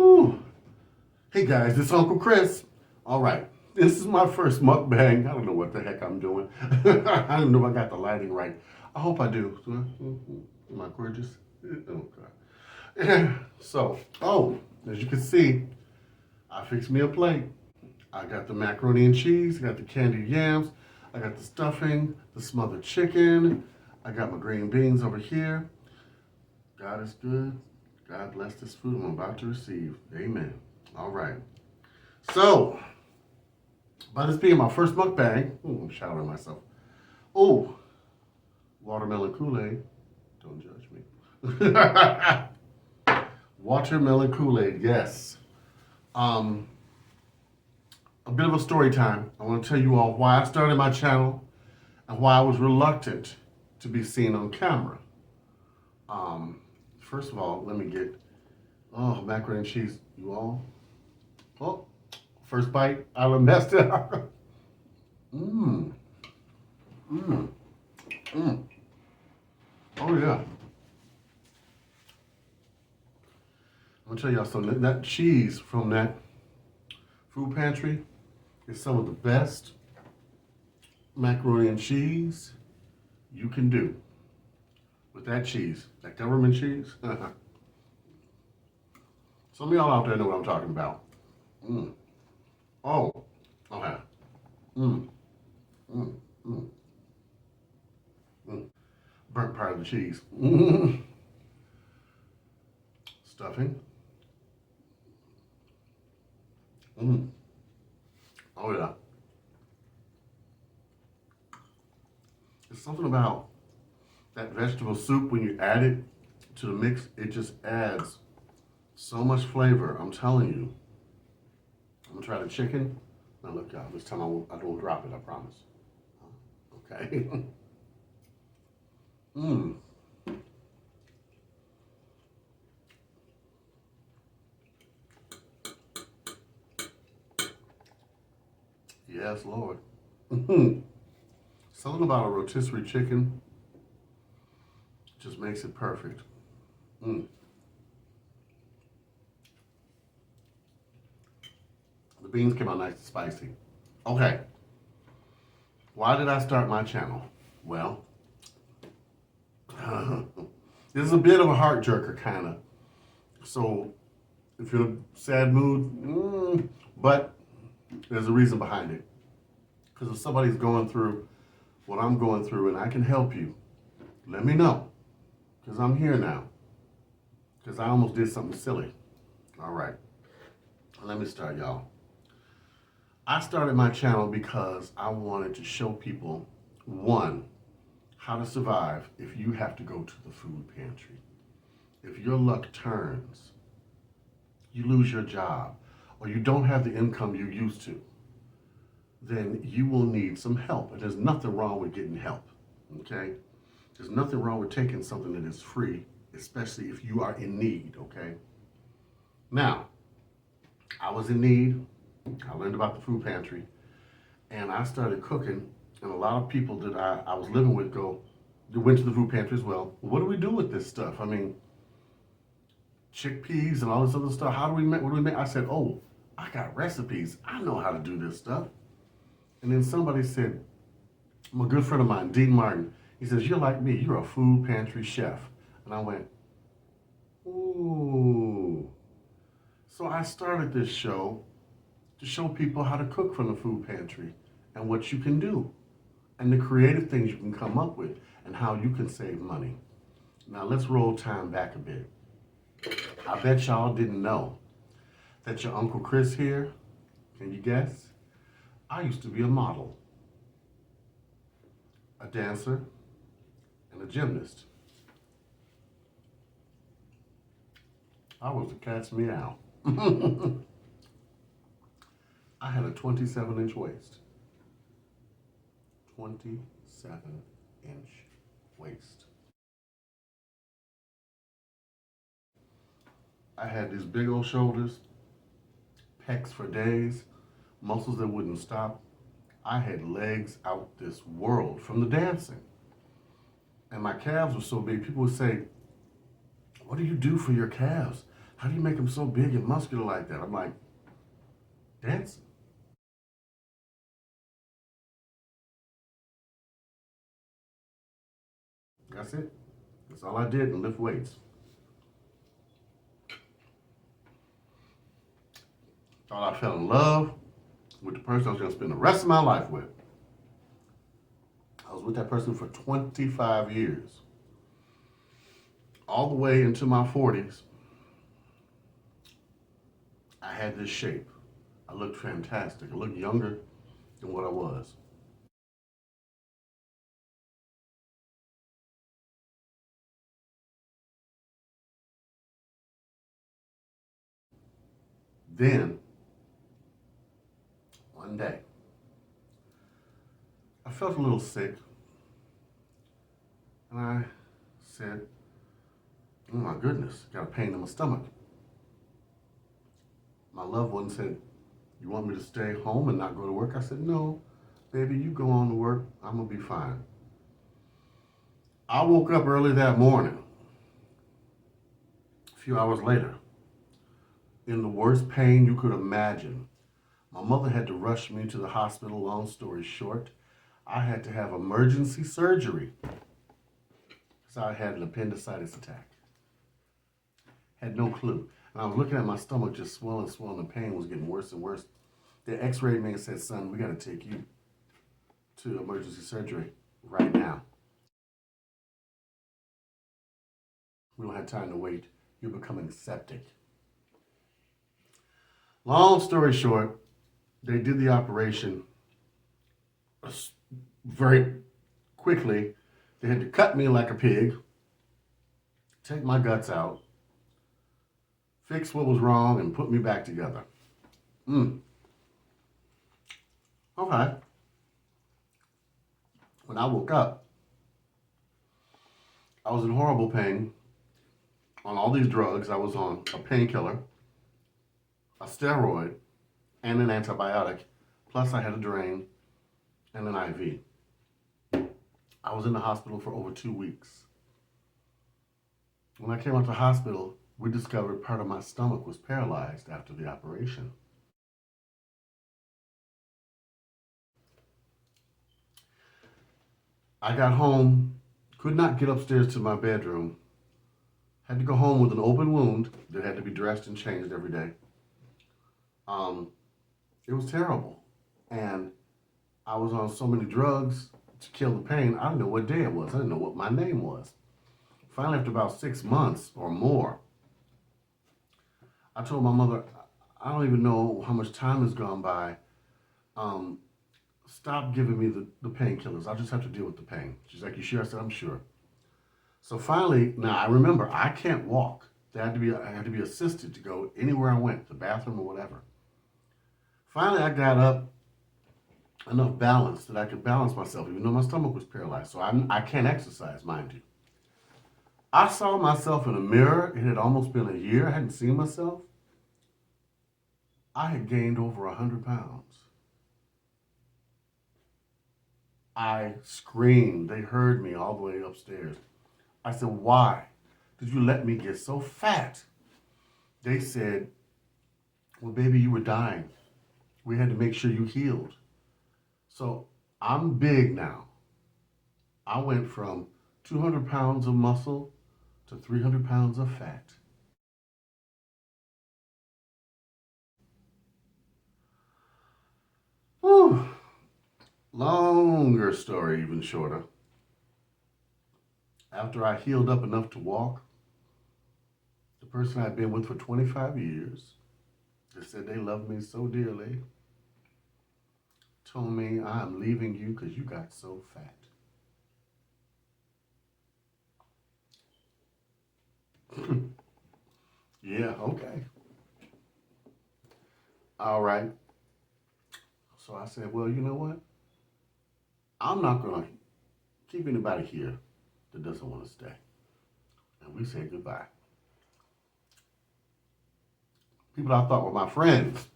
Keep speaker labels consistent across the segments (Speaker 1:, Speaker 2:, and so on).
Speaker 1: Whew. Hey guys, it's Uncle Chris. All right, this is my first mukbang. I don't know what the heck I'm doing. I don't know if I got the lighting right. I hope I do. Am I gorgeous? Oh God. As you can see, I fixed me a plate. I got the macaroni and cheese. I got the candied yams. I got the stuffing, the smothered chicken. I got my green beans over here. God is good. God bless this food I'm about to receive. Amen. All right. So, by this being my first mukbang, I'm showering myself. Oh, watermelon Kool-Aid. Don't judge me. Watermelon Kool-Aid, yes. A bit of a story time. I want to tell you all why I started my channel and why I was reluctant to be seen on camera. First of all, let me get, macaroni and cheese. You all? Oh, first bite, I done messed it up. Mmm. Mmm. Mmm. Oh, yeah. I'm going to tell y'all something. That cheese from that food pantry is some of the best macaroni and cheese you can do. With that cheese, that government cheese. Some of y'all out there know what I'm talking about. Mm. Oh, okay. Mm. Mm. Mm. Mm. Burnt part of the cheese. Stuffing. Mm. Oh yeah. There's something about that vegetable soup when you add it to the mix, it just adds so much flavor. I'm telling you. I'm gonna try the chicken. Now look, y'all, this time I don't drop it, I promise. Okay. Mmm. Yes, Lord. Something about a rotisserie chicken just makes it perfect. Mm. The beans came out nice and spicy. Okay. Why did I start my channel? Well, this is a bit of a heart jerker, kind of. So, if you're in a sad mood, but there's a reason behind it. Because if somebody's going through what I'm going through and I can help you, let me know. Because I'm here now. Because I almost did something silly. All right. Let me start, y'all. I started my channel because I wanted to show people, one, how to survive if you have to go to the food pantry. If your luck turns, you lose your job, or you don't have the income you used to, then you will need some help. And there's nothing wrong with getting help, okay? There's nothing wrong with taking something that is free, especially if you are in need, okay? Now, I was in need. I learned about the food pantry, and I started cooking, and a lot of people that I was living with went to the food pantry as well. What do we do with this stuff? I mean, chickpeas and all this other stuff. What do we make? I said, oh, I got recipes. I know how to do this stuff. And then somebody said, my good friend of mine, Dean Martin, he says, you're like me. You're a food pantry chef. And I went, ooh. So I started this show to show people how to cook from the food pantry and what you can do and the creative things you can come up with and how you can save money. Now let's roll time back a bit. I bet y'all didn't know that your Uncle Chris here, can you guess? I used to be a model, a dancer, and a gymnast. I was a cat's meow. I had a 27-inch waist. 27-inch waist. I had these big old shoulders, pecs for days, muscles that wouldn't stop. I had legs out this world from the dancing. And my calves were so big, people would say, what do you do for your calves? how do you make them so big and muscular like that? I'm like, dancing. That's it. That's all I did and lift weights. Thought I fell in love with the person I was going to spend the rest of my life with. I was with that person for 25 years. All the way into my 40s, I had this shape. I looked fantastic. I looked younger than what I was. Then, one day, I felt a little sick, and I said, oh my goodness, got a pain in my stomach. My loved one said, you want me to stay home and not go to work? I said, no, baby, you go on to work. I'm going to be fine. I woke up early that morning, a few hours later, in the worst pain you could imagine. My mother had to rush me to the hospital. Long story short, I had to have emergency surgery because I had an appendicitis attack. Had no clue. And I was looking at my stomach just swelling, swelling. The pain was getting worse and worse. They x-rayed me and said, son, we got to take you to emergency surgery right now. We don't have time to wait. You're becoming septic. Long story short, they did the operation very quickly. They had to cut me like a pig, take my guts out, fix what was wrong, and put me back together. Okay. When I woke up, I was in horrible pain on all these drugs. I was on a painkiller, a steroid, and an antibiotic. Plus, I had a drain and an IV. I was in the hospital for over 2 weeks. When I came out of the hospital, we discovered part of my stomach was paralyzed after the operation. I got home, could not get upstairs to my bedroom, had to go home with an open wound that had to be dressed and changed every day. Um, it was terrible. And I was on so many drugs to kill the pain, I didn't know what day it was. I didn't know what my name was. Finally, after about 6 months or more, I told my mother, I don't even know how much time has gone by. Um, Stop giving me the painkillers. I'll just have to deal with the pain. She's like, you sure? I said, I'm sure. So finally, now I remember I can't walk. I had to be assisted to go anywhere I went, the bathroom or whatever. Finally, I got up enough balance that I could balance myself, even though my stomach was paralyzed. So I can't exercise, mind you. I saw myself in a mirror. It had almost been a year. I hadn't seen myself. I had gained over 100 pounds. I screamed. They heard me all the way upstairs. I said, why did you let me get so fat? They said, well, baby, you were dying. We had to make sure you healed. So I'm big now. I went from 200 pounds of muscle to 300 pounds of fat. Whew. Longer story, even shorter. After I healed up enough to walk, the person I'd been with for 25 years, they said they loved me so dearly, told me I'm leaving you because you got so fat. Yeah, okay. All right. So I said, well, you know what? I'm not going to keep anybody here that doesn't want to stay. And we said goodbye. People I thought were my friends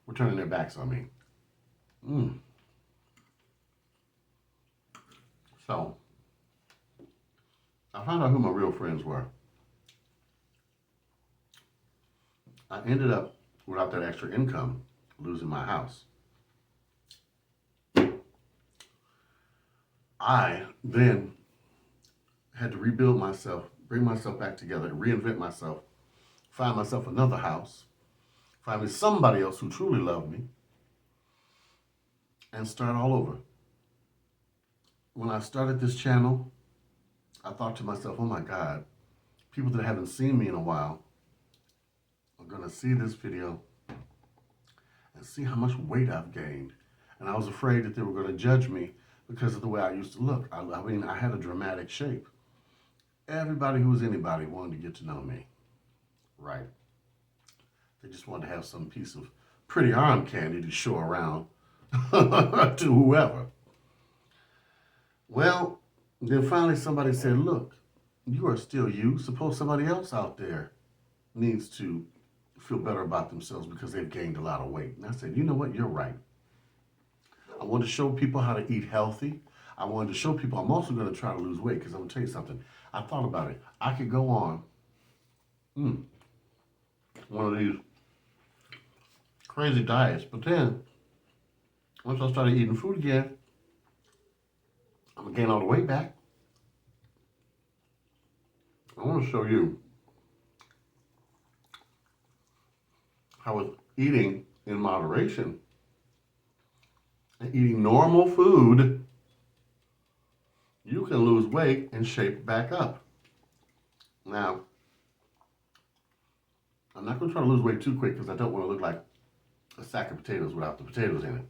Speaker 1: were turning their backs on me. Mm. So I found out who my real friends were. I ended up, without that extra income, losing my house. I then had to rebuild myself, bring myself back together, reinvent myself, find myself another house, find me somebody else who truly loved me, and start all over. When I started this channel, I thought to myself, oh my God, people that haven't seen me in a while are gonna see this video and see how much weight I've gained. And I was afraid that they were gonna judge me because of the way I used to look. I mean, I had a dramatic shape. Everybody who was anybody wanted to get to know me, right? They just wanted to have some piece of pretty arm candy to show around to whoever. Well, then finally somebody said, look, you are still you. Suppose somebody else out there needs to feel better about themselves because they've gained a lot of weight. And I said, you know what? You're right. I want to show people how to eat healthy. I wanted to show people I'm also going to try to lose weight because I'm going to tell you something. I thought about it. I could go on one of these crazy diets, but then once I started eating food again, I'm going to gain all the weight back. I want to show you how with eating in moderation and eating normal food, you can lose weight and shape back up. Now, I'm not going to try to lose weight too quick because I don't want to look like a sack of potatoes without the potatoes in it.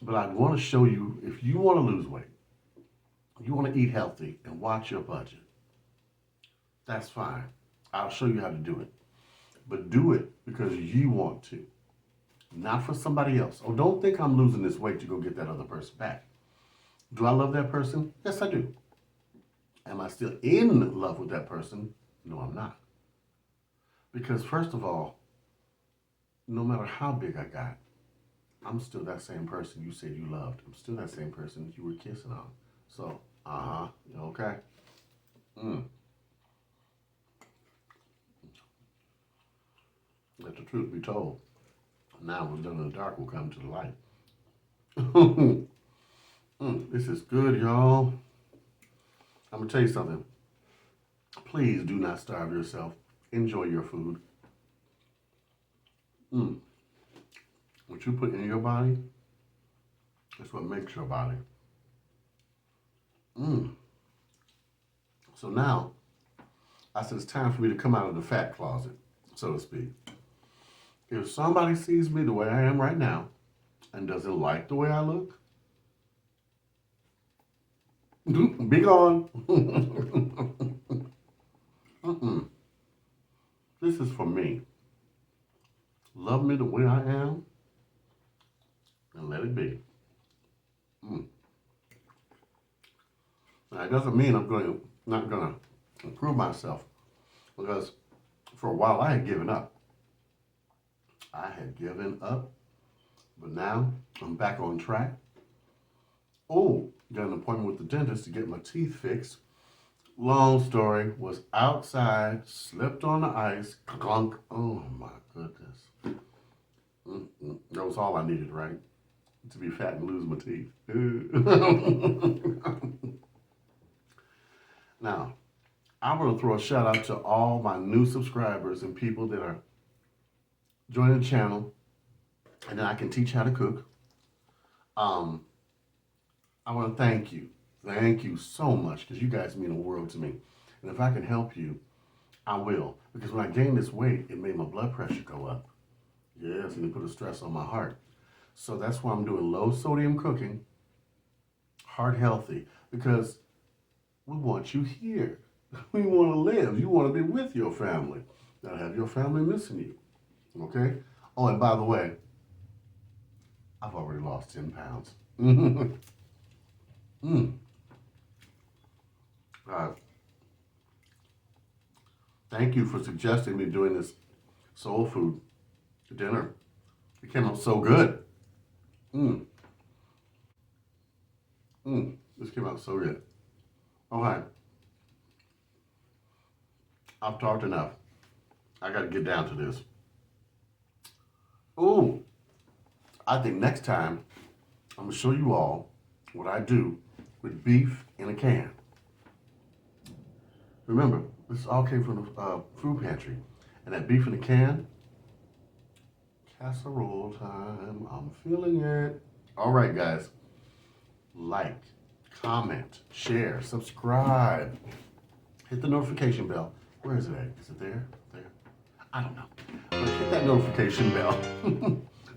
Speaker 1: But I want to show you, if you want to lose weight, you want to eat healthy and watch your budget, that's fine. I'll show you how to do it. But do it because you want to, not for somebody else. Oh, don't think I'm losing this weight to go get that other person back. Do I love that person? Yes, I do. Am I still in love with that person? No, I'm not. Because first of all, no matter how big I got, I'm still that same person you said you loved. I'm still that same person you were kissing on. So, okay? Let the truth be told. Now what's done in the dark will come to the light. This is good, y'all. I'm going to tell you something. Please do not starve yourself. Enjoy your food. What you put in your body is what makes your body. So now, I said it's time for me to come out of the fat closet, so to speak. If somebody sees me the way I am right now and doesn't like the way I look, be gone. This is for me. Love me the way I am and let it be. Now, it doesn't mean I'm not going to improve myself, because for a while I had given up. But now I'm back on track. Oh, got an appointment with the dentist to get my teeth fixed. Long story, was outside, slipped on the ice, clunk. Oh my goodness. That was all I needed, right? To be fat and lose my teeth. Now, I'm going to throw a shout out to all my new subscribers and people that are joining the channel, and then I can teach how to cook. I want to thank you. Thank you so much, because you guys mean the world to me. And if I can help you, I will. Because when I gained this weight, it made my blood pressure go up. Yes, and it put a stress on my heart. So that's why I'm doing low sodium cooking, heart healthy, because we want you here. We want to live. You want to be with your family, not have your family missing you. Okay? Oh, and by the way, I've already lost 10 pounds. Thank you for suggesting me doing this soul food dinner. It came out so good. This came out so good. Okay. I've talked enough. I got to get down to this. Oh, I think next time I'm going to show you all what I do with beef in a can. Remember, this all came from the food pantry. And that beef in a can, casserole time. I'm feeling it. All right, guys. Like, comment, share, subscribe. Hit the notification bell. Where is it at? Is it there? There? I don't know. But hit that notification bell.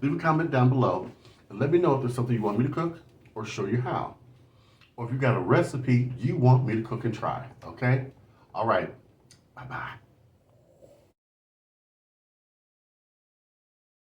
Speaker 1: Leave a comment down below and let me know if there's something you want me to cook or show you how. Or if you got a recipe you want me to cook and try. Okay? All right. Bye-bye.